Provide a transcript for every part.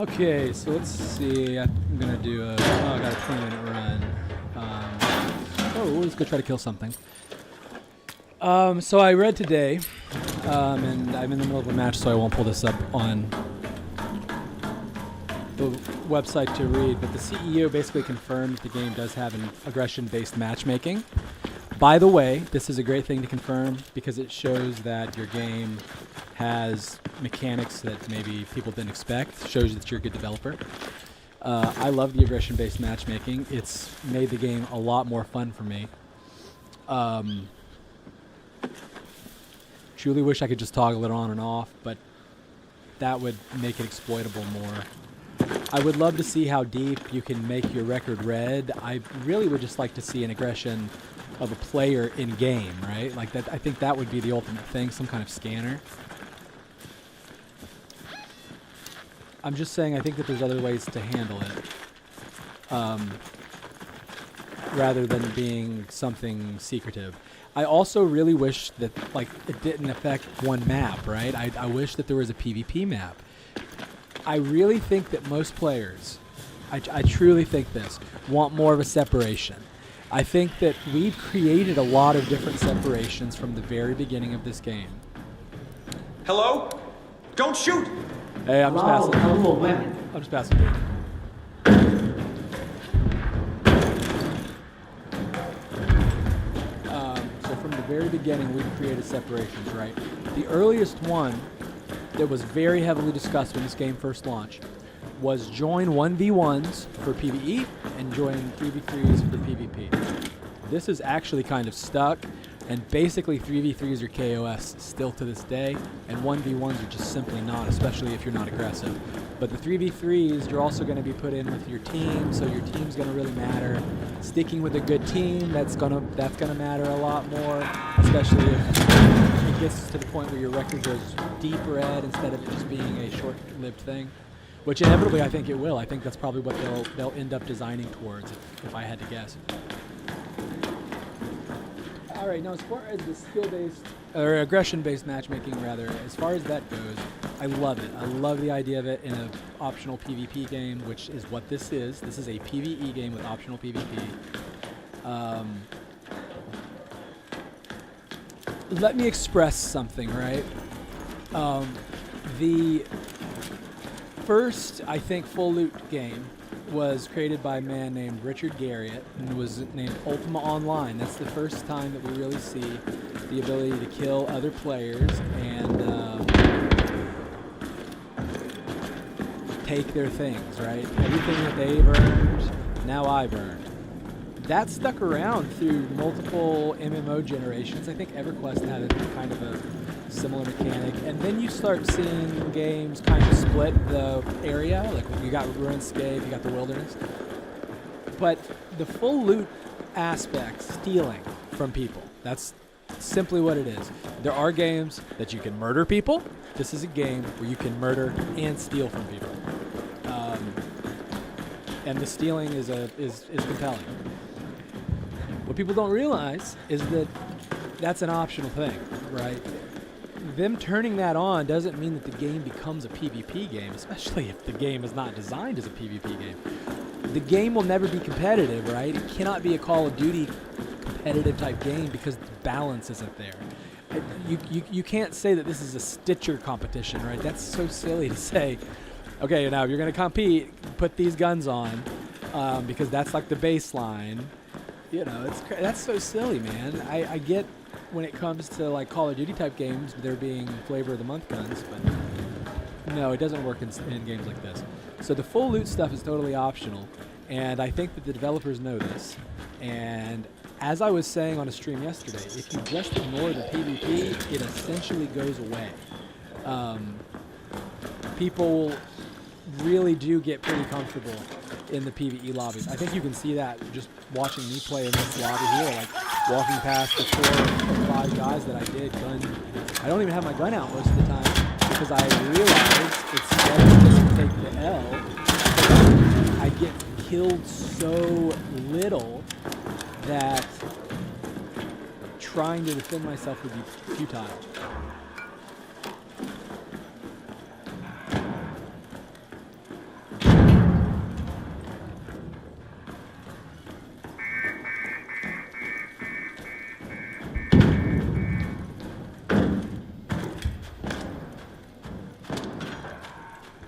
Okay, so let's see. I'm gonna do a. Oh, I got a 20-minute run. Let's go try to kill something. So I read today, and I'm in the middle of a match, so I won't pull this up on the website to read. But the CEO basically confirmed the game does have an aggression-based matchmaking. By the way, this is a great thing to confirm because it shows that your game has mechanics that maybe people didn't expect. Shows you that you're a good developer. I love the aggression-based matchmaking. It's made the game a lot more fun for me. Truly wish I could just toggle it on and off, but that would make it exploitable more. I would love to see how deep you can make your record red. I really would just like to see an aggression of a player in game, right? Like that. I think that would be the ultimate thing, some kind of scanner. I'm just saying I think that there's other ways to handle it rather than being something secretive. I also really wish that like it didn't affect one map, right? I wish that there was a PvP map. I really think that most players, I truly think this, want more of a separation. I think that we've created a lot of different separations from the very beginning of this game. Hello? Don't shoot! Hey, I'm just passing. I'm just passing through. So from the very beginning, we've created separations, right? The earliest one that was very heavily discussed when this game first launched was join 1v1s for PvE and join 3v3s for PvP. This is actually kind of stuck, and basically 3v3s are KOS still to this day, and 1v1s are just simply not, especially if you're not aggressive. But the 3v3s, you're also going to be put in with your team, so your team's going to really matter. Sticking with a good team, that's gonna matter a lot more, especially if it gets to the point where your record goes deep red instead of it just being a short-lived thing. Which inevitably I think it will. I think that's probably what they'll end up designing towards, if I had to guess. All right, now as far as the skill-based, or aggression-based matchmaking rather, as far as that goes, I love it. I love the idea of it in an optional PvP game, which is what this is. This is a PvE game with optional PvP. Let me express something, right? The first, I think, full loot game was created by a man named Richard Garriott and was named Ultima Online. That's the first time that we really see the ability to kill other players and take their things, right? Everything that they've earned, now I've earned. That stuck around through multiple MMO generations. I think EverQuest had a kind of a similar mechanic, and then you start seeing games kind of split the area. Like you got RuneScape, you got the Wilderness, but the full loot aspect, stealing from people, that's simply what it is. There are games that you can murder people. This is a game where you can murder and steal from people, and the stealing is compelling. What people don't realize is that that's an optional thing, right? Them turning that on doesn't mean that the game becomes a PvP game, especially if the game is not designed as a PvP game. The game will never be competitive, right? It cannot be a Call of Duty competitive type game because the balance isn't there. You can't say that this is a Stitcher competition, right? That's so silly to say. Okay, now if you're going to compete, put these guns on because that's like the baseline. You know, that's so silly, man. I get when it comes to like Call of Duty type games, there being flavor of the month guns, but no, it doesn't work in games like this. So the full loot stuff is totally optional, and I think that the developers know this. And as I was saying on a stream yesterday, if you just ignore the PvP, it essentially goes away. People really do get pretty comfortable in the PvE lobbies. I think you can see that just watching me play in this lobby here, like walking past the 4 or 5 guys that I did gun. I don't even have my gun out most of the time because I realize it's better to just take the L. I get killed so little that trying to defend myself would be futile.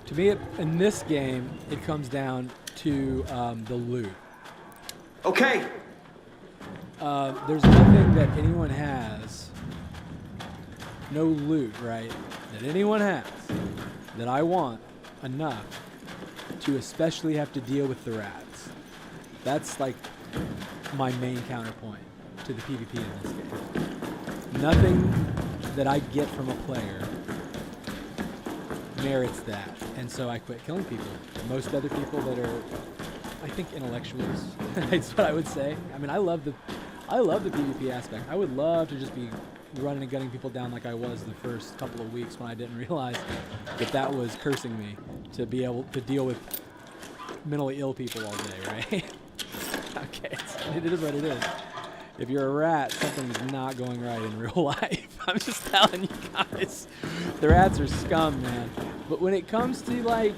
To me, in this game, it comes down to the loot. Okay. There's nothing that anyone has, no loot, right, that anyone has that I want enough to especially have to deal with the rats. That's like my main counterpoint to the PvP in this game. Nothing that I get from a player merits that, and so I quit killing people. Most other people that are, I think, intellectuals, that's what I would say. I mean, I love the PvP aspect. I would love to just be running and gunning people down like I was the first couple of weeks when I didn't realize that was cursing me, to be able to deal with mentally ill people all day, right? Okay, it is what it is. If you're a rat, something's not going right in real life. I'm just telling you guys. The rats are scum, man. But when it comes to, like,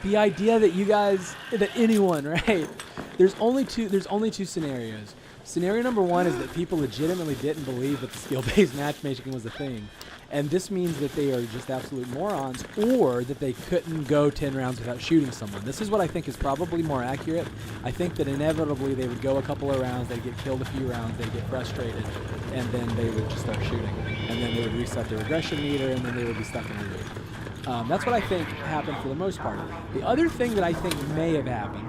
the idea that you guys, that anyone, right? There's only two scenarios. Scenario number one is that people legitimately didn't believe that the skill-based matchmaking was a thing. And this means that they are just absolute morons, or that they couldn't go 10 rounds without shooting someone. This is what I think is probably more accurate. I think that inevitably they would go a couple of rounds, they'd get killed a few rounds, they'd get frustrated, and then they would just start shooting. And then they would reset their aggression meter, and then they would be stuck in a loop. That's what I think happened for the most part. The other thing that I think may have happened,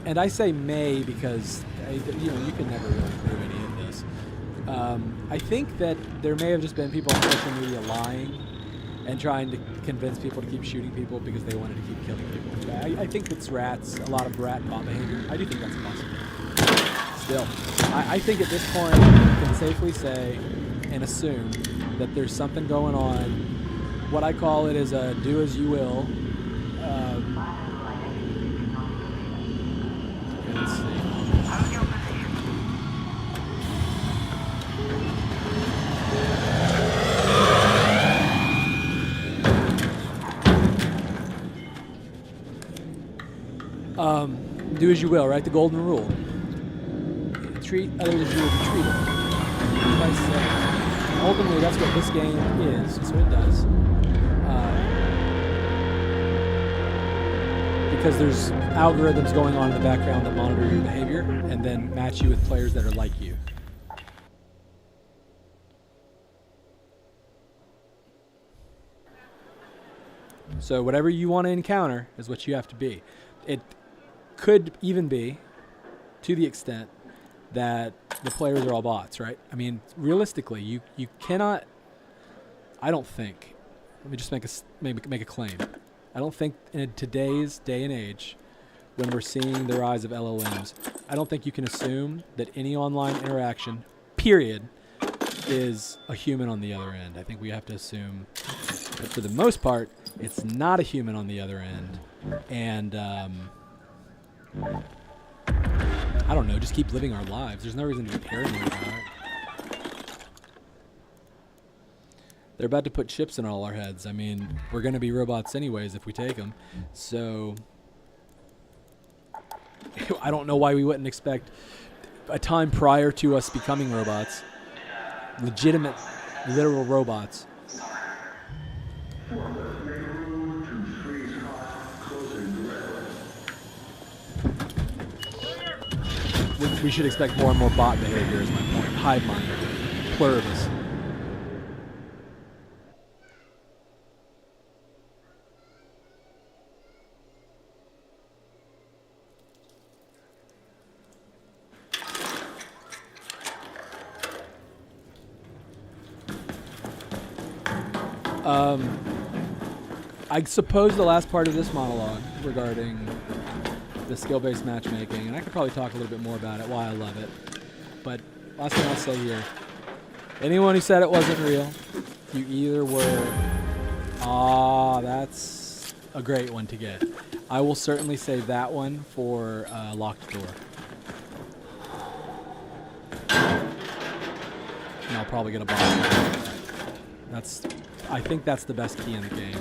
and I say may because you can never really prove any of this. I think that there may have just been people on social media lying and trying to convince people to keep shooting people because they wanted to keep killing people. I think it's rats, a lot of rat bot behavior. I do think that's possible. Still, I think at this point you can safely say and assume that there's something going on. What I call it is a do as you will. Let's see. Do as you will, right? The golden rule. Treat others as you will be treated. Ultimately, that's what this game is. That's what it does. Because there's algorithms going on in the background that monitor your behavior and then match you with players that are like you. So whatever you want to encounter is what you have to be. It could even be to the extent that the players are all bots, right? I mean, realistically, you cannot, I don't think, let me just make a claim. I don't think in today's day and age, when we're seeing the rise of LLMs, I don't think you can assume that any online interaction, period, is a human on the other end. I think we have to assume that for the most part, it's not a human on the other end. And I don't know, just keep living our lives. There's no reason to be paranoid about it. They're about to put chips in all our heads. I mean, we're going to be robots anyways if we take them. So I don't know why we wouldn't expect a time prior to us becoming robots, legitimate, literal robots. We should expect more and more bot behavior is my point. Hive mind. Pluribus. I suppose the last part of this monologue regarding the skill-based matchmaking, and I could probably talk a little bit more about it, why I love it. But last thing I'll say here, anyone who said it wasn't real, you either were, that's a great one to get. I will certainly save that one for locked door. And I'll probably get a box. I think that's the best key in the game.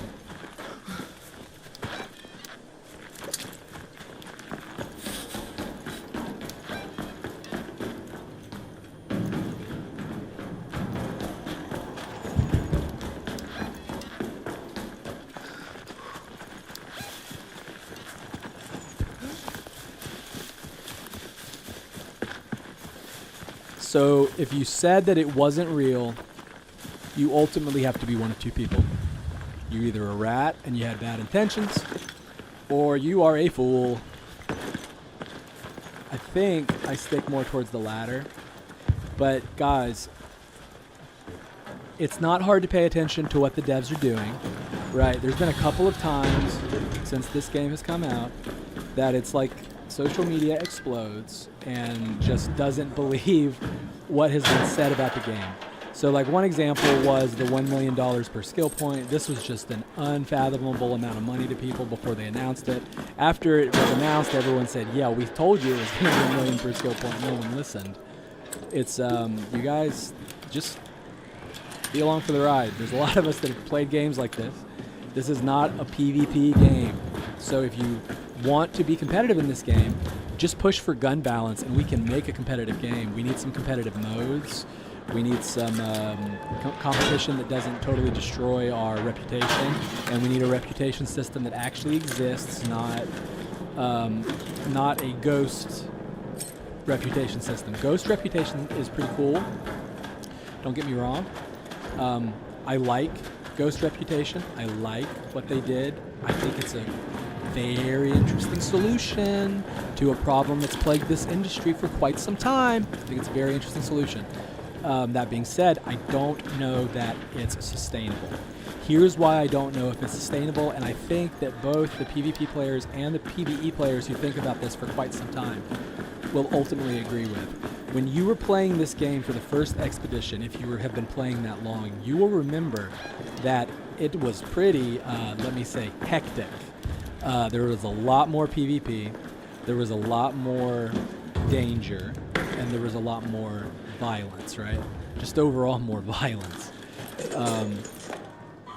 So if you said that it wasn't real, you ultimately have to be one of two people. You're either a rat and you had bad intentions, or you are a fool. I think I stick more towards the latter. But guys, it's not hard to pay attention to what the devs are doing, right? There's been a couple of times since this game has come out that it's like social media explodes and just doesn't believe what has been said about the game. So like one example was the $1 million per skill point. This was just an unfathomable amount of money to people before they announced it. After it was announced, everyone said, yeah, we told you it was going to be $1 million per skill point. No one listened. It's, you guys just be along for the ride. There's a lot of us that have played games like this. This is not a PvP game. So if you want to be competitive in this game, just push for gun balance and we can make a competitive game. We need some competitive modes. We need some competition that doesn't totally destroy our reputation, and we need a reputation system that actually exists, not a ghost reputation system. Ghost reputation is pretty cool. Don't get me wrong. I like ghost reputation. I like what they did. I think it's a very interesting solution to a problem that's plagued this industry for quite some time. I think it's a very interesting solution. That being said, I don't know that it's sustainable. Here's why I don't know if it's sustainable, and I think that both the PvP players and the PvE players who think about this for quite some time will ultimately agree with. When you were playing this game for the first expedition, if you have been playing that long, you will remember that it was pretty, let me say, hectic. There was a lot more PvP, there was a lot more danger, and there was a lot more violence, right? Just overall more violence.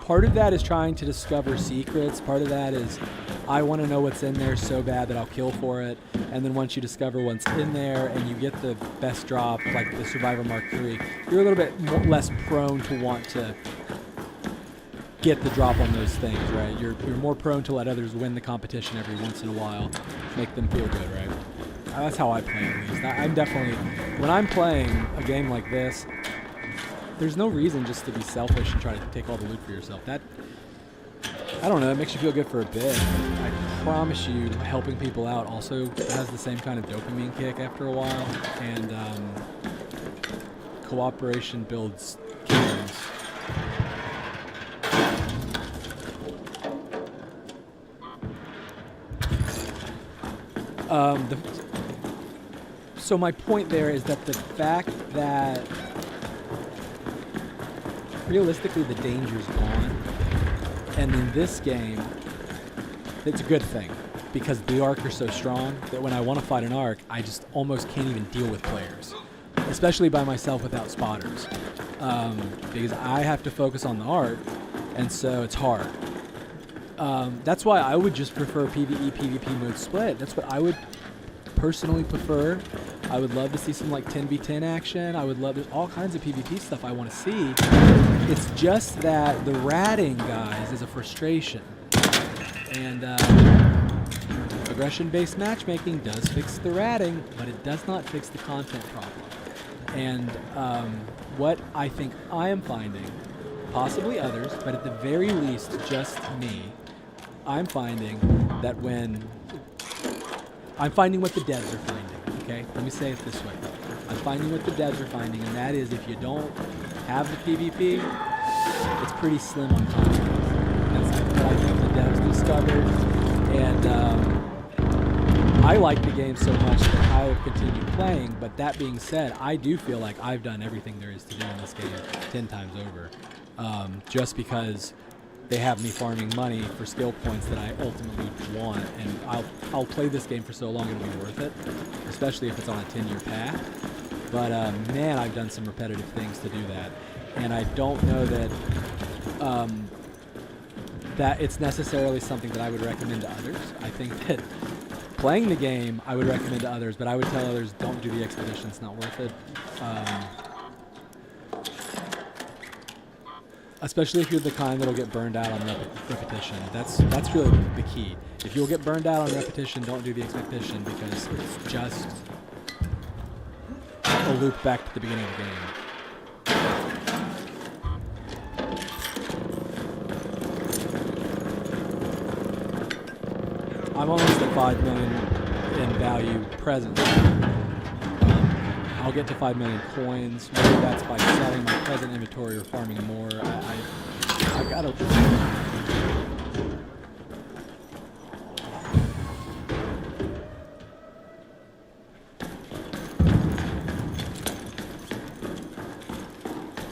Part of that is trying to discover secrets. Part of that is I want to know what's in there so bad that I'll kill for it. And then once you discover what's in there and you get the best drop, like the Survivor Mark III, you're a little bit less prone to want to get the drop on those things, right? You're more prone to let others win the competition every once in a while, make them feel good, right? That's how I play at least. I'm definitely, when I'm playing a game like this, there's no reason just to be selfish and try to take all the loot for yourself. That, I don't know, it makes you feel good for a bit. I promise you, helping people out also has the same kind of dopamine kick after a while, and cooperation builds kingdoms. So my point there is that the fact that realistically the danger's gone, and in this game, it's a good thing because the arc are so strong that when I want to fight an arc, I just almost can't even deal with players, especially by myself without spotters, because I have to focus on the arc, and so it's hard. That's why I would just prefer PvE, PvP mode split. That's what I would personally prefer. I would love to see some like 10v10 action. I would love, there's all kinds of PvP stuff I want to see. It's just that the ratting, guys, is a frustration. And aggression based matchmaking does fix the ratting, but it does not fix the content problem. And what I think I am finding, possibly others, but at the very least just me, I'm finding that when I'm finding what the devs are finding, okay? Let me say it this way. I'm finding what the devs are finding, and that is if you don't have the PvP, it's pretty slim on content. That's what I think the devs discovered, and I like the game so much that I have continued playing, but that being said, I do feel like I've done everything there is to do in this game 10 times over, just because they have me farming money for skill points that I ultimately want, and I'll play this game for so long it'll be worth it, especially if it's on a 10-year path. But man, I've done some repetitive things to do that, and I don't know that that it's necessarily something that I would recommend to others. I think that playing the game I would recommend to others, but I would tell others don't do the expedition, it's not worth it. Especially if you're the kind that'll get burned out on repetition. That's really the key. If you'll get burned out on repetition, don't do the expedition because it's just a loop back to the beginning of the game. I'm almost at 5 million in value present. I'll get to 5 million coins. Maybe that's by selling my present inventory or farming more. I gotta.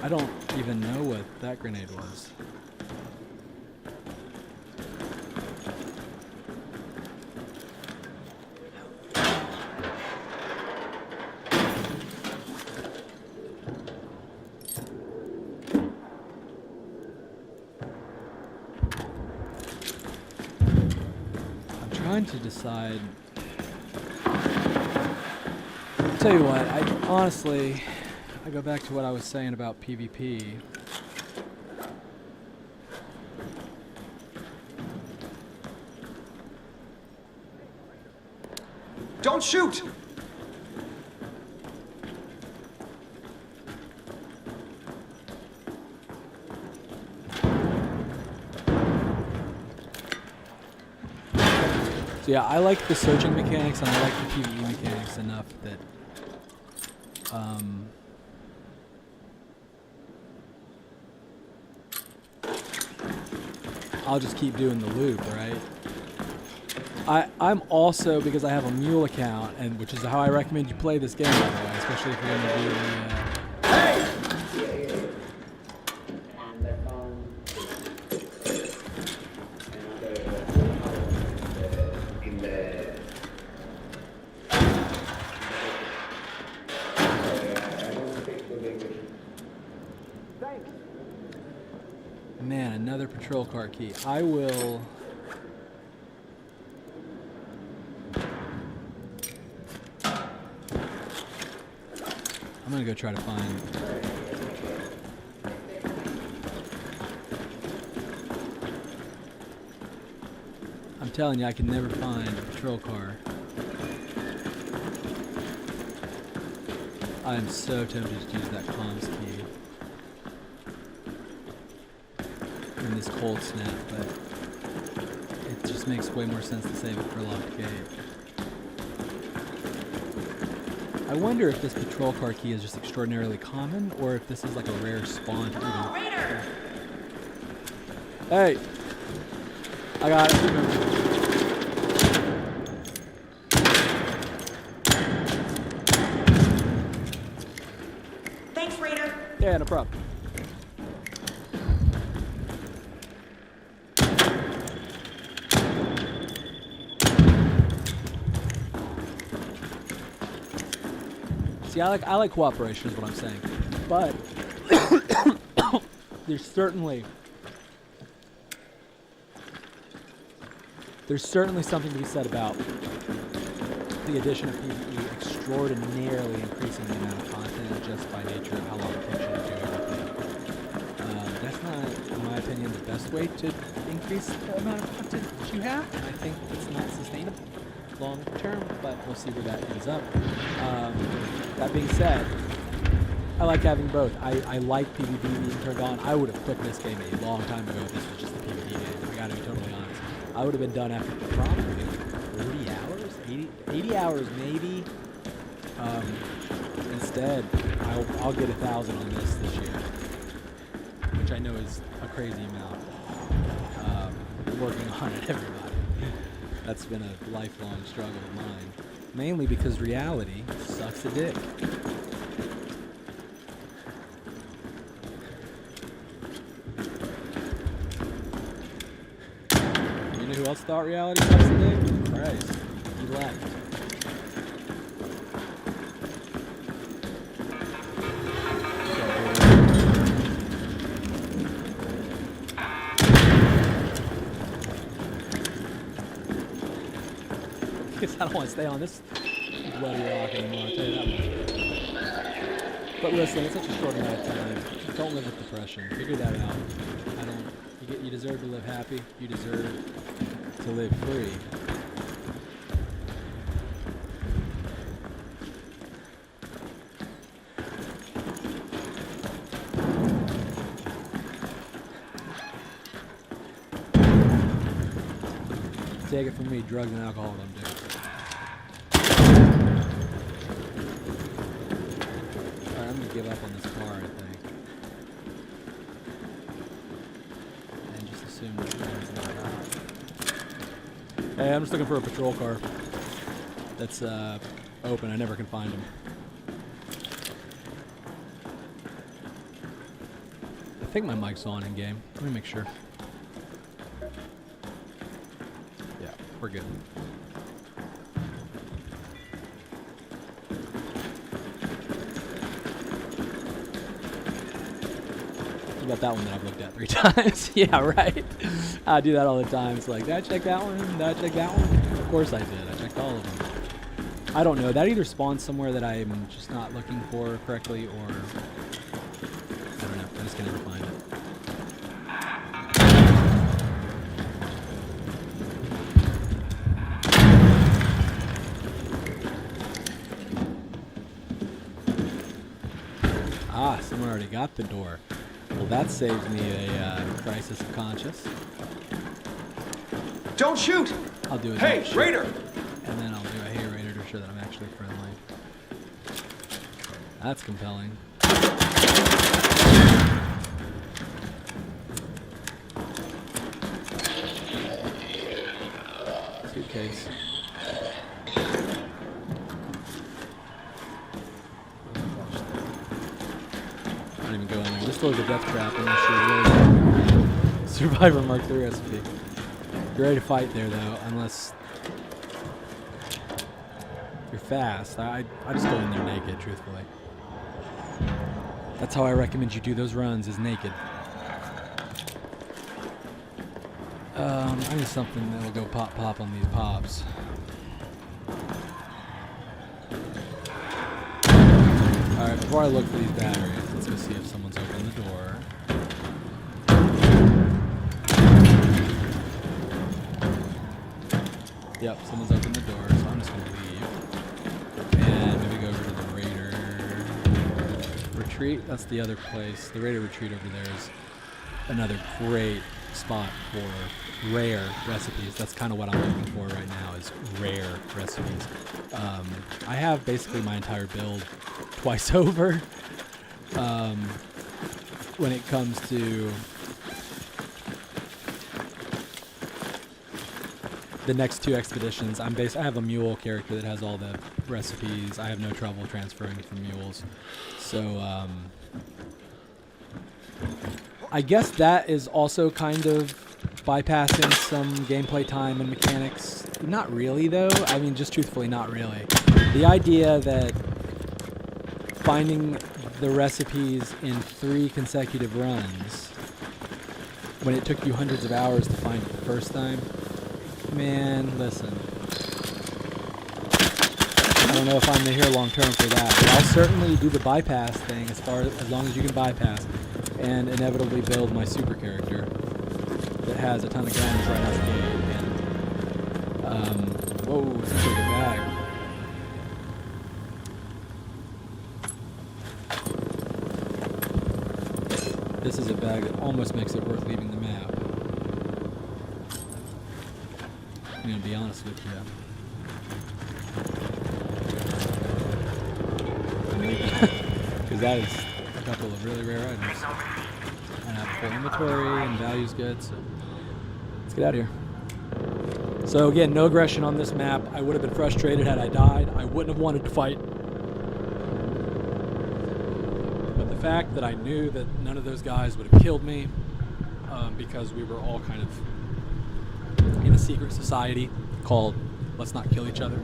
I don't even know what that grenade was. Trying to decide. I'll tell you what, I go back to what I was saying about PvP. Don't shoot! So yeah, I like the searching mechanics and I like the PvE mechanics enough that I'll just keep doing the loop, right? I'm also, because I have a mule account, and which is how I recommend you play this game, by the way, especially if you're going to do man, another patrol car key. I will. I'm gonna go try to find. I'm telling you, I can never find a patrol car. I am so tempted to use that comms key in this cold snap, but it just makes way more sense to save it for locked gate. I wonder if this patrol car key is just extraordinarily common, or if this is like a rare spawn. Hey! I got it. Thanks, Raider. Yeah, no problem. See, I like cooperation is what I'm saying. But there's certainly something to be said about the addition of PvE extraordinarily increasing the amount of content just by nature of how long it takes you to do everything. That's not, in my opinion, the best way to increase the amount of content that you have. I think it's not sustainable long term, but we'll see where that ends up. That being said, I like having both. I like PvP being turned on. I would have quit this game a long time ago if this was just a PvP game. I gotta be totally honest. I would have been done after probably 40 hours, 80 hours maybe. Instead, I'll get 1,000 on this year, which I know is a crazy amount. Working on it, everybody. That's been a lifelong struggle of mine. Mainly because reality sucks a dick. You know who else thought reality sucks a dick? Christ. He left. I don't want to stay on this bloody rock anymore, I'll tell you that much. But listen, it's such a short amount of time. Don't live with depression. Figure that out. You deserve to live happy. You deserve to live free. take it from me, drugs and alcohol don't do it. Alright, I'm gonna give up on this car, I think. And just assume that it's not out. Hey, I'm just looking for a patrol car that's open. I never can find them. I think my mic's on in game. Let me make sure. Yeah, we're good. What about that one that I've looked at 3 times? Yeah, right. I do that all the time. It's like, did I check that one? Did I check that one? Of course I did. I checked all of them. I don't know. That either spawns somewhere that I'm just not looking for correctly, or I don't know. I just can never find it. Ah, someone already got the door. Well, that saves me a crisis of conscience. Don't shoot! I'll do it. Hey, Raider! And then I'll do a hey Raider to show that I'm actually friendly. That's compelling. Suitcase. I don't even go in there. This was a death trap unless you're really Survivor Mark III recipe. You're ready to fight there though, unless you're fast. I just go in there naked, truthfully. That's how I recommend you do those runs, is naked. I need something that will go pop pop on these pops. Alright, before I look for these batteries, let's go see if someone's opened the door. Yep, someone's opened the door, so I'm just going to leave. And maybe go over to the Raider Retreat. That's the other place. The Raider Retreat over there is another great spot for rare recipes. That's kind of what I'm looking for right now, is rare recipes. I have basically my entire build twice over when it comes to the next 2 expeditions. I have a mule character that has all the recipes. I have no trouble transferring from mules. So I guess that is also kind of bypassing some gameplay time and mechanics. Not really though. I mean, just truthfully, not really. The idea that finding the recipes in 3 consecutive runs when it took you hundreds of hours to find it the first time, man, listen. I don't know if I'm here long term for that, but I'll certainly do the bypass thing as long as you can bypass, and inevitably build my super character that has a ton of guns right out the gate. And whoa, it's a big bag. This is a bag that almost makes it worth leaving the map. I'm gonna be honest with you. Because that is a couple of really rare items. And I have full inventory and value's good, so let's get out of here. So again, no aggression on this map. I would have been frustrated had I died. I wouldn't have wanted to fight. But the fact that I knew that none of those guys would have killed me, because we were all kind of in a secret society called Let's Not Kill Each Other.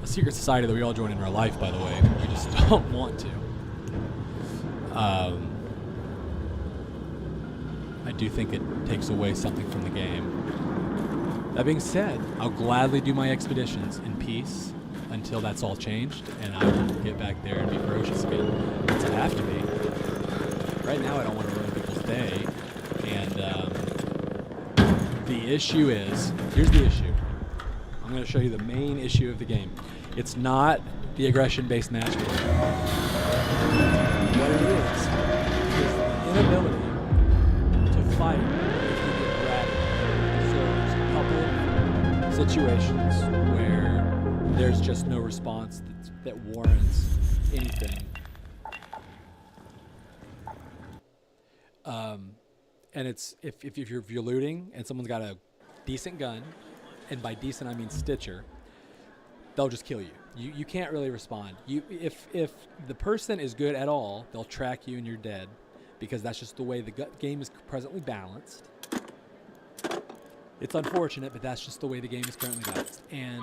A secret society that we all join in our life, by the way. We just don't want to. I do think it takes away something from the game. That being said, I'll gladly do my expeditions in peace until that's all changed, and I will get back there and be ferocious again. Because I have to be. Right now, I don't want to ruin people's day. And the issue is, here's the issue. I'm going to show you the main issue of the game. It's not the aggression-based matchmaking. What it is the inability to fight if you get grabbed. So there's a couple situations where there's just no response that warrants anything. And it's if you're looting and someone's got a decent gun, and by decent I mean Stitcher, they'll just kill you. You can't really respond. If the person is good at all, they'll track you and you're dead, because that's just the way the game is presently balanced. It's unfortunate, but that's just the way the game is currently balanced. And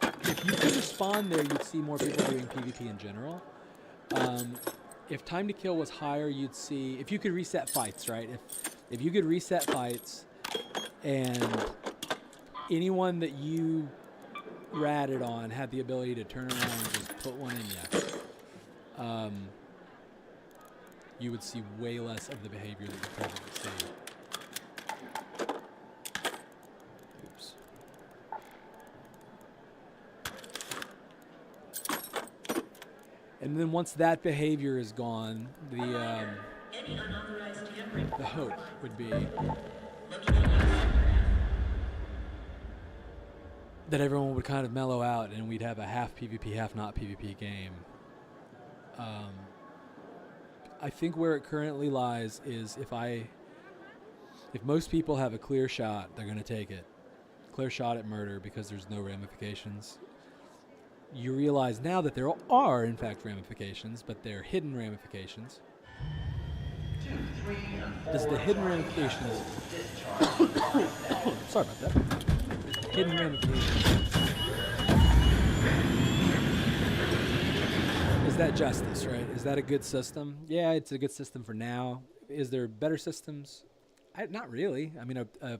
if you could respond there, you'd see more people doing PvP in general. If time to kill was higher, you'd see, if you could reset fights, right? If you could reset fights and anyone that you ratted on had the ability to turn around and just put one in you, you would see way less of the behavior that you presently see. Oops. And then once that behavior is gone, the hope would be that everyone would kind of mellow out and we'd have a half PvP, half not PvP game. I think where it currently lies is if most people have a clear shot, they're going to take it. Clear shot at murder because there's no ramifications. You realize now that there are, in fact, ramifications, but they're hidden ramifications. Does the hidden ramifications... Sorry about that. Hidden ramifications. Is that justice, right? Is that a good system? Yeah, it's a good system for now. Is there better systems? Not really. I mean, a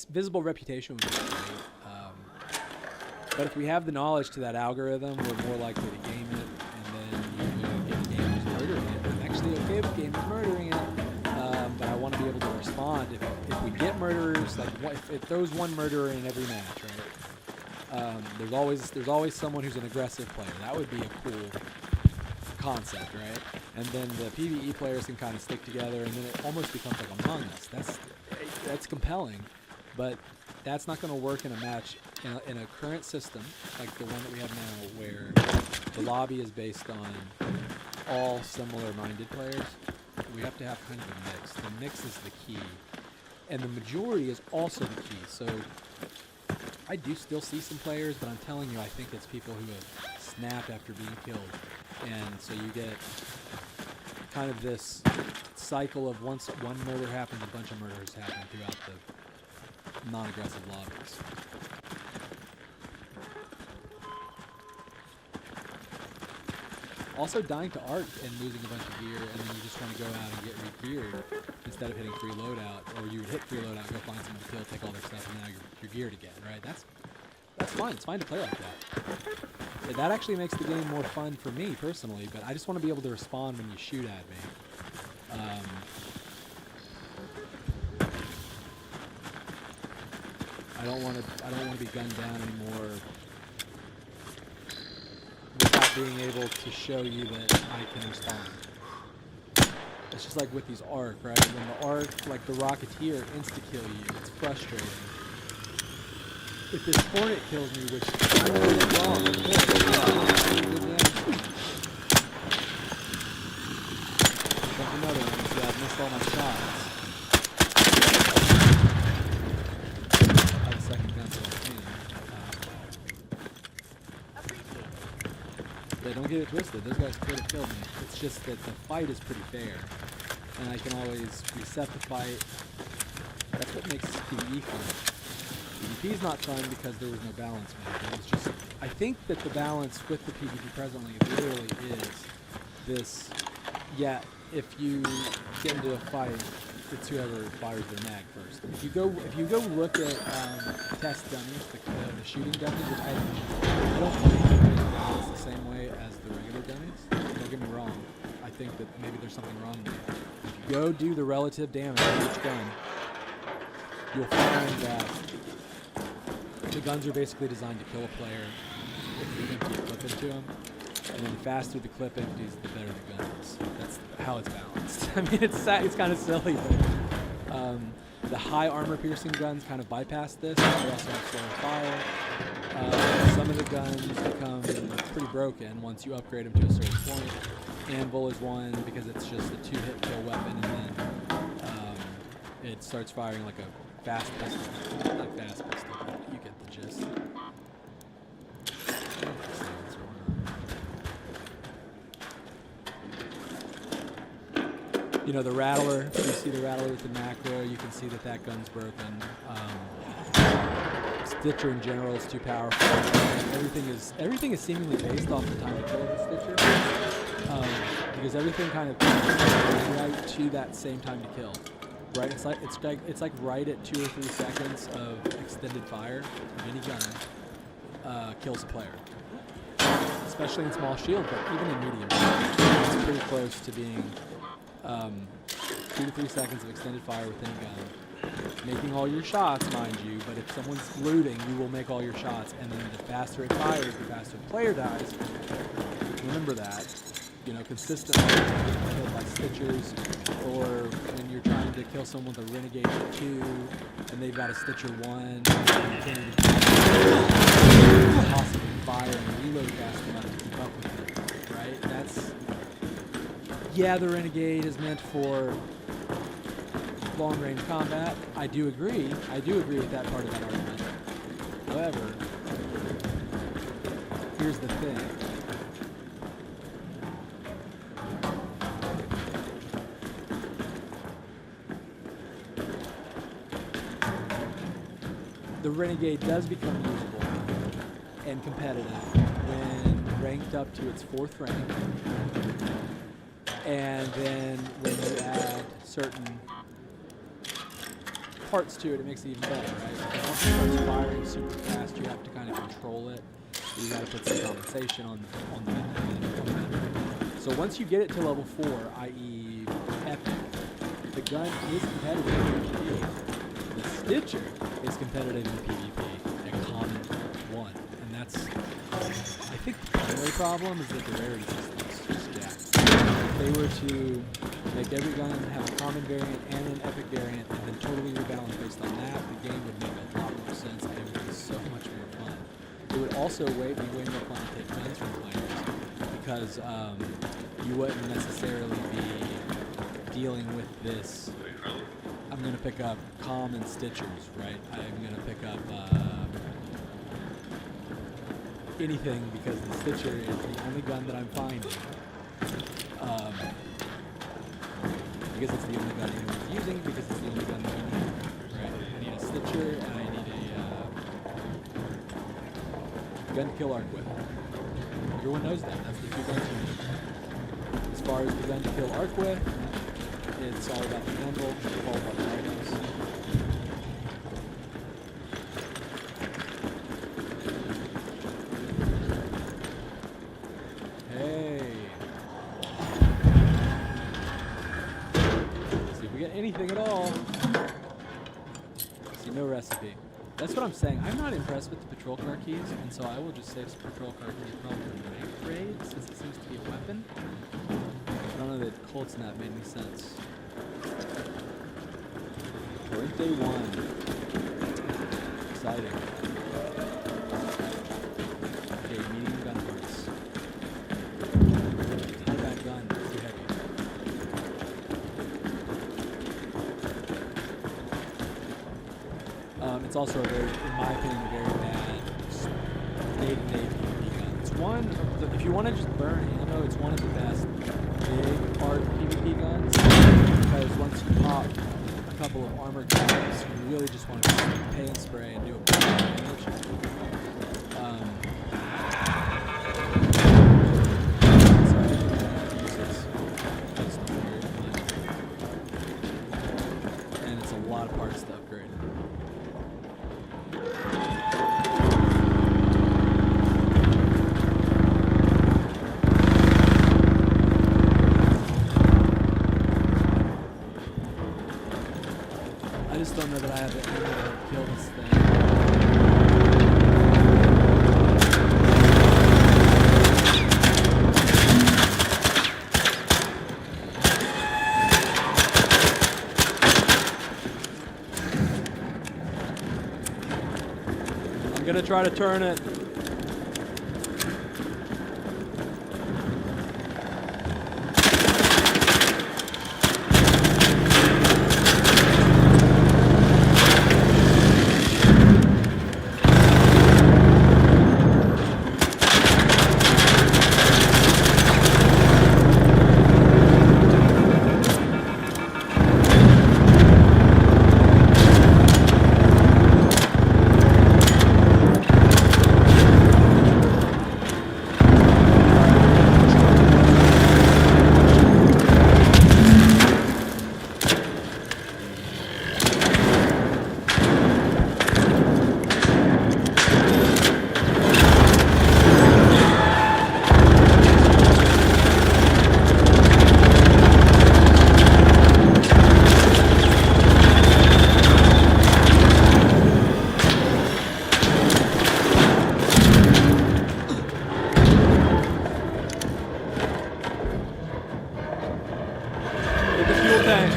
visible reputation would be great. But if we have the knowledge to that algorithm, we're more likely to game it, and then you get gamers murdering it. I'm actually okay with gamers murdering it, but I want to be able to respond. If we get murderers, like it throws one murderer in every match, right? There's always someone who's an aggressive player. That would be a cool concept, right? And then the PvE players can kind of stick together, and then it almost becomes like Among Us. That's compelling, but that's not going to work in a match in a current system like the one that we have now, where the lobby is based on all similar-minded players. We have to have kind of a mix. The mix is the key, and the majority is also the key. So I do still see some players, but I'm telling you, I think it's people who have snapped after being killed, and so you get kind of this cycle of once one murder happens, a bunch of murders happen throughout the non-aggressive lobbies. Also, dying to arc and losing a bunch of gear, and then you just want to go out and get re-geared instead of hitting free loadout, or you would hit free loadout, go find someone to kill, take all their stuff, and now you're geared again, right? That's fine. It's fine to play like that. That actually makes the game more fun for me personally, but I just want to be able to respond when you shoot at me. I don't want to be gunned down anymore without being able to show you that I can respond. It's just like with these arc, right? When the arc, like the Rocketeer, insta-kill you, it's frustrating. If this Hornet kills me, which I'm really wrong, of course, That's another one, see, I've missed all my shots. I have a second pencil in. Yeah, don't get it twisted. Those guys could have killed me. It's just that the fight is pretty fair, and I can always reset the fight. That's what makes PvE fun. PvP is not fun because there was no balance made. It was just, I think that the balance with the PvP presently literally is this. Yeah, if you get into a fight, it's whoever fires their mag first. If you go look at test dummies, the shooting dummies, which I don't think they're balanced the same way as the regular dummies. Don't get me wrong. I think that maybe there's something wrong with it. If you go do the relative damage of each gun, you'll find that the guns are basically designed to kill a player if you empty a clip into them. And then the faster the clip empties, the better the gun is. That's how it's balanced. I mean, it's kind of silly, but The high armor piercing guns kind of bypass this. They also have slower fire. Some of the guns become pretty broken once you upgrade them to a certain point. Anvil is one because it's just a 2-hit kill weapon, and then it starts firing like a fast pistol. Not fast pistol, but you get the gist. You know, the Rattler, you see the Rattler with the macro, you can see that that gun's broken. Stitcher in general is too powerful. Everything is seemingly based off the time to kill of the Stitcher, because everything kind of comes right to that same time to kill. Right? It's like right at 2 or 3 seconds of extended fire of any gun kills a player. Especially in small shield, but even in medium, it's pretty close to being 2 to 3 seconds of extended fire with any gun. Making all your shots, mind you, but if someone's looting, you will make all your shots, and then the faster it fires, the faster the player dies. Remember that. You know, consistently killed by Stitchers, or when you're trying to kill someone with a Renegade 2, and they've got a Stitcher 1, and you can't even possibly fire and reload fast enough to keep up with it, right? Yeah, the Renegade is meant for long-range combat. I do agree with that part of that argument. However, here's the thing. The Renegade does become usable and competitive when ranked up to its 4th rank, and then when you add certain parts to it, it makes it even better, right? Because once it starts firing super fast, you have to kind of control it. You got to put some compensation on the method. So once you get it to level 4, i.e. Epic, the gun is competitive in PvP. The Stitcher is competitive in PvP at Common 1, and that's, I think the primary problem is that the rarity system is just jacked. If they were to make every gun have a common variant and an epic variant, and then totally rebalance based on that, the game would make a lot more sense, and it would be so much more fun. It would also be way more fun to take guns from players, because you wouldn't necessarily be dealing with this. I'm going to pick up common Stitchers, right? I'm going to pick up anything because the Stitcher is the only gun that I'm finding. Because it's the only gun anyone's using, because it's the only gun that I need. Right? I need a Stitcher, and I need a gun to kill arc with. Everyone knows that. That's the 2 guns you need. As far as the gun to kill arc with, it's all about the anvil, all about the rifles. Anything at all. See, no recipe. That's what I'm saying. I'm not impressed with the patrol car keys, and so I will just save some patrol car keys from the rank raid, since it seems to be a weapon. I don't know that Colts in that made any sense. Birthday 1. Exciting. Okay, medium gun parts. Not a bad gun, it's too heavy. It's also a very, in my opinion, a very bad day-to-day PvP gun. It's one of the, if you want to just burn ammo, it's one of the best big art PvP guns, because once you pop a couple of armored guns, you really just want to pay and spray and do a bunch of damage. So I think that's weird, and it's a lot of parts to upgrade. I just don't know that I have the ammo to kill this thing. try to turn it. Hit the fuel tank.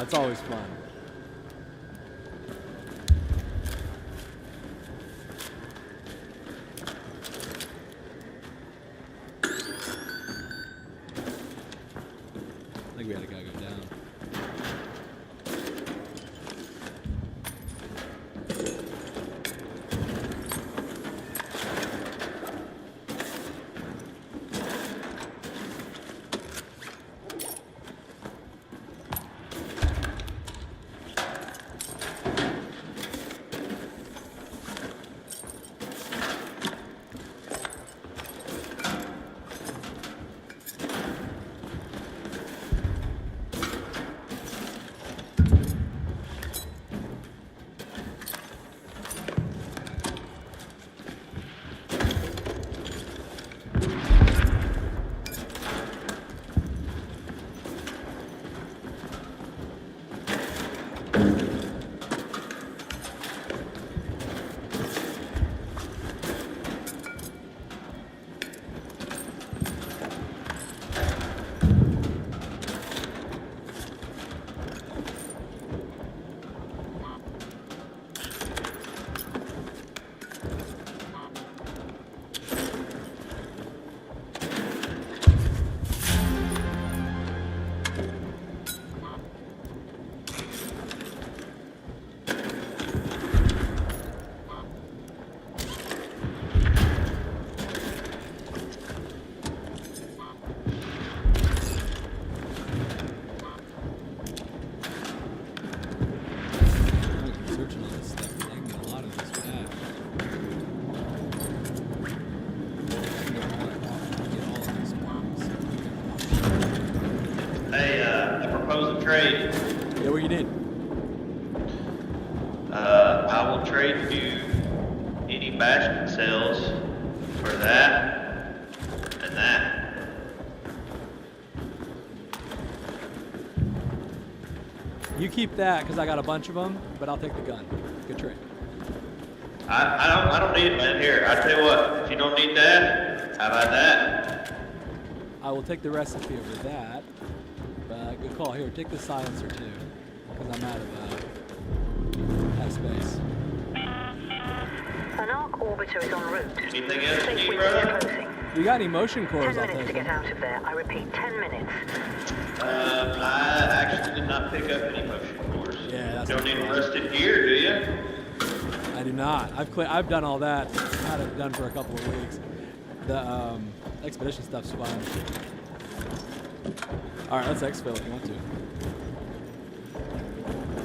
It's always fun. I think we had a guy go down. Trade. Yeah, what you need? I will trade you any basket cells for that and that. You keep that because I got a bunch of them, but I'll take the gun. Good trade. I don't need it, man. Here, I tell you what. If you don't need that, how about that? I will take the recipe over that. But good call. Here, take the silencer too, because I'm out of space. An arc orbiter is en route. Anything else you Safe need, windows brother? closing. You got any motion 10 cores? I'll minutes take to get them. out of there. I repeat, 10 minutes. I actually did not pick up any motion cores. Yeah, that's Don't no need problem. rusted gear, do you? I do not. I've done all that. Had it done for a couple of weeks. The expedition stuff's fun. All right, let's exfil if you want to.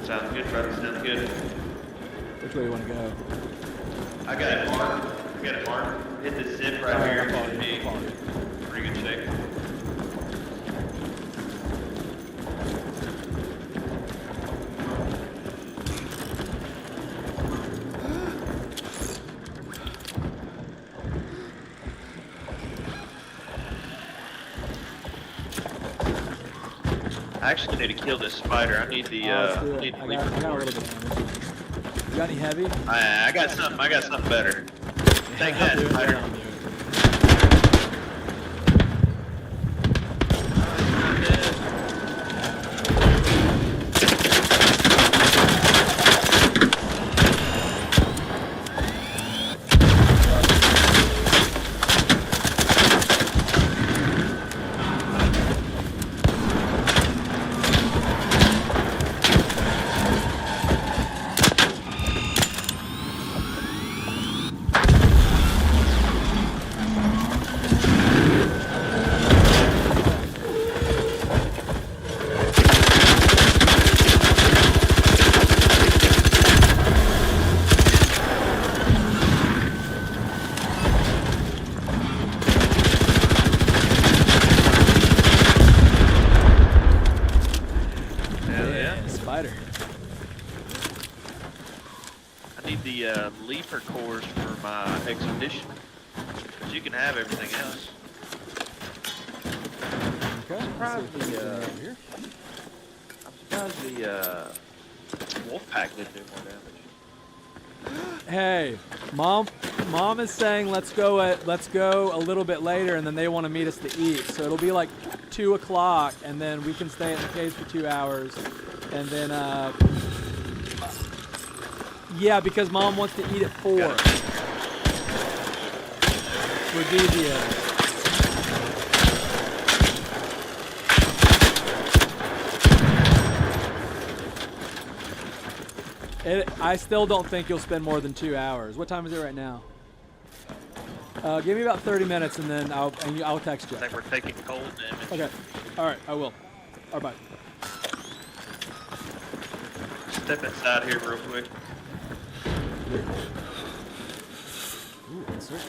Sounds good, brother. Sounds good. Which way you want to go? I got it marked. I got it marked. Hit the zip right here. It'll be pretty good shape. I actually need to kill this spider. I need the Let's do I it. need I the got a little bit of damage. You got any heavy? I got something better. Take that, I'll do it. spider. I'll do it. Spider. I need the leaper cores for my expedition. But you can have everything else. Okay. Surprised Let's see if the, there's anything over here. I'm surprised the wolf pack didn't do more damage. Hey, mom is saying let's go a little bit later, and then they want to meet us to eat. So it'll be like 2 o'clock, and then we can stay in the cave for 2 hours, and then yeah, because mom wants to eat at 4. For Devious. I still don't think you'll spend more than 2 hours. What time is it right now? Give me about 30 minutes, and then I'll text you. I think we're taking cold damage. Okay. All right. I will. All right. Bye. Step inside here real quick. Ooh, insert.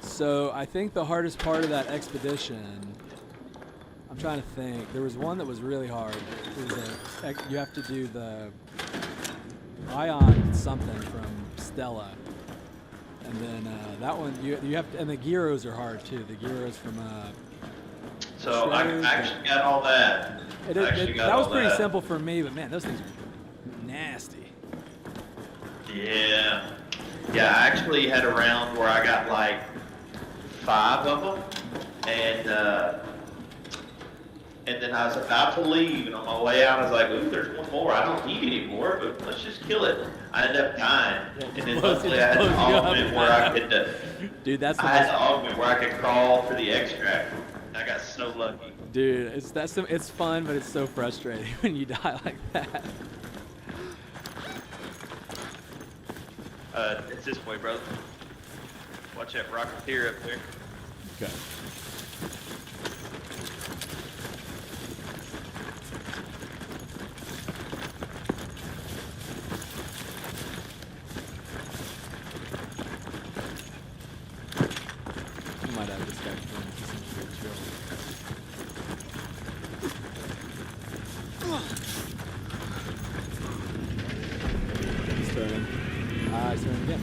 So I think the hardest part of that expedition, I'm trying to think. There was one that was really hard. It was you have to do the ion something from Stella, and then that one you have to, and the gyros are hard too. The gyros from So I actually got all that. that was pretty simple for me, but man, those things are nasty. Yeah. Yeah, I actually had a round where I got like 5 of them, and then I was about to leave, and on my way out, I was like, ooh, there's one more. I don't need any more, but let's just kill it. I ended up dying, and then luckily I had an augment where I could, dude, that's the I had an augment where I could crawl for the extract. I got so lucky. Dude, it's fun, but it's so frustrating when you die like that. It's this way, brother. Watch that rocketeer up there. Okay. We might have this guy going. He seems pretty chill. He's turning. He's turning again.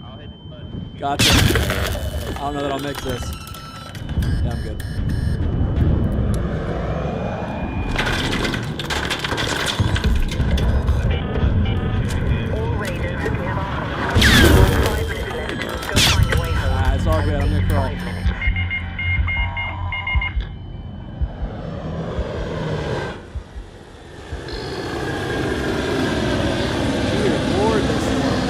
I'll hit it, bud. Gotcha. I don't know that I'll make this. Yeah, I'm good. All raiders, we have our hunt. 5 minutes left. Go find a way home. It's all good. I'm gonna crawl. 5 minutes. Dear Lord, this one.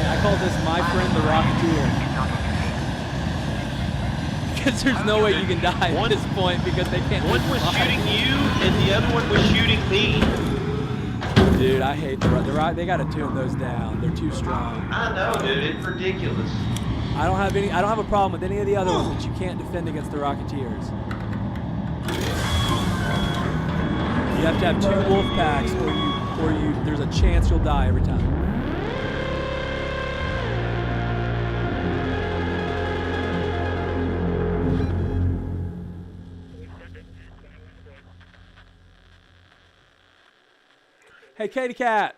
I call this my friend the Rocketeer. Because there's no way you can die at this point because they can't. One was shooting you, and the other one was shooting me. Dude, I hate the Rock. They gotta tune those down. They're too strong. I know, dude. It's ridiculous. I don't have a problem with any of the other ones, but you can't defend against the Rocketeers. You have to have 2 wolf packs, or you. There's a chance you'll die every time. Hey, Katie Cat.